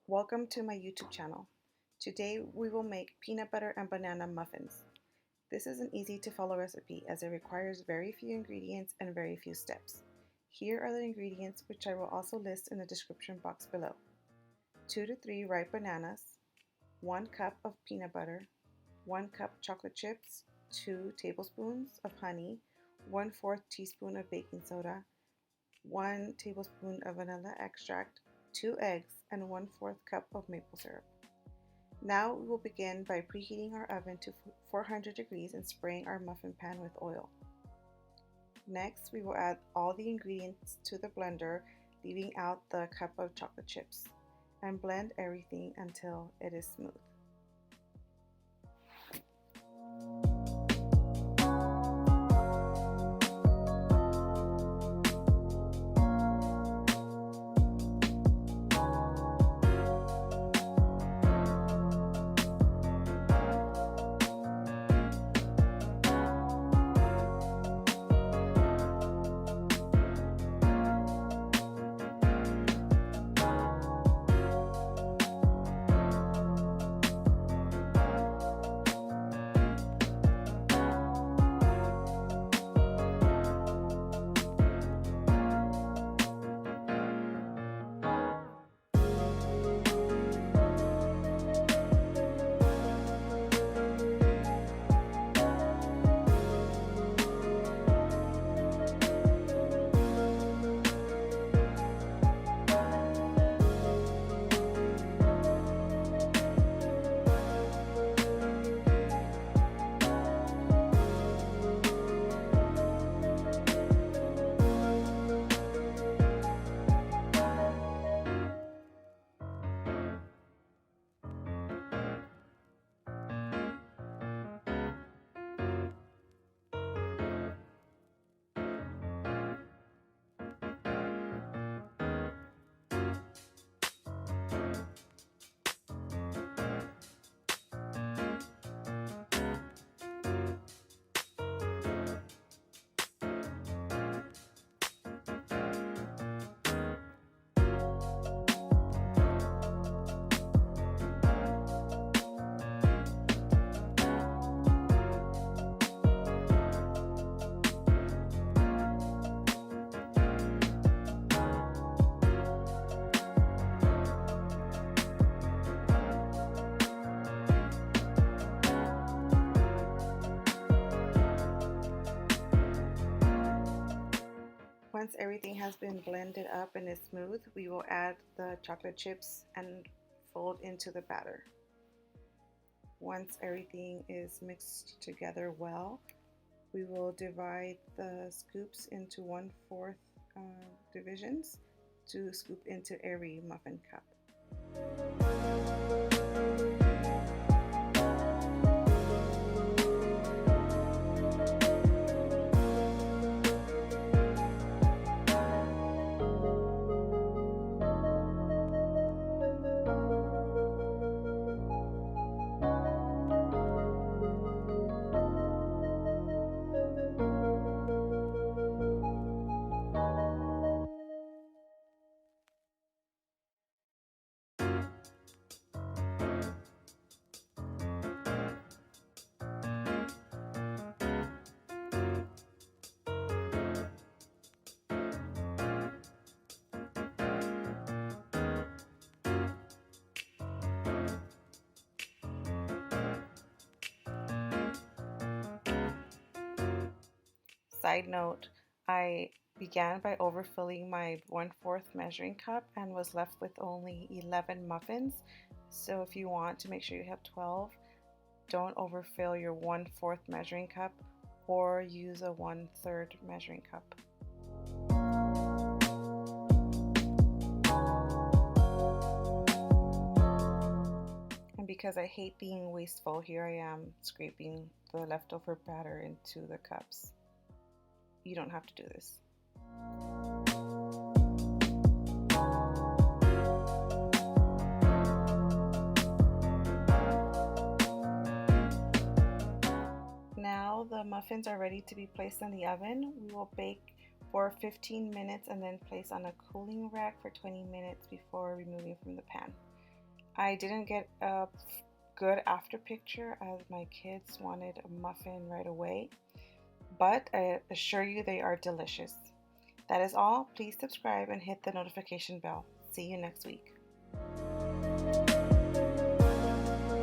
Welcome to my YouTube channel. Today we will make peanut butter and banana muffins. This is an easy to follow recipe as it requires very few ingredients and very few steps. Here are the ingredients, which I will also list in the description box below. 2 to 3 ripe bananas, 1 cup of peanut butter, 1 cup chocolate chips, 2 tablespoons of honey, 1/4 teaspoon of baking soda, 1 tablespoon of vanilla extract, 2 eggs, and 1/4 cup of maple syrup. Now we will begin by preheating our oven to 400 degrees and spraying our muffin pan with oil. Next, we will add all the ingredients to the blender, leaving out the cup of chocolate chips, and blend everything until it is smooth. Once everything has been blended up and is smooth, we will add the chocolate chips and fold into the batter. Once everything is mixed together well, we will divide the scoops into 1/4 divisions to scoop into every muffin cup. Side note, I began by overfilling my 1/4 measuring cup and was left with only 11 muffins. So if you want to make sure you have 12, don't overfill your 1/4 measuring cup or use a 1/3 measuring cup. And because I hate being wasteful, here I am scraping the leftover batter into the cups. You don't have to do this. Now the muffins are ready to be placed in the oven. We will bake for 15 minutes and then place on a cooling rack for 20 minutes before removing from the pan. I didn't get a good after picture as my kids wanted a muffin right away, but I assure you they are delicious. That is all. Please subscribe and hit the notification bell. See you next week.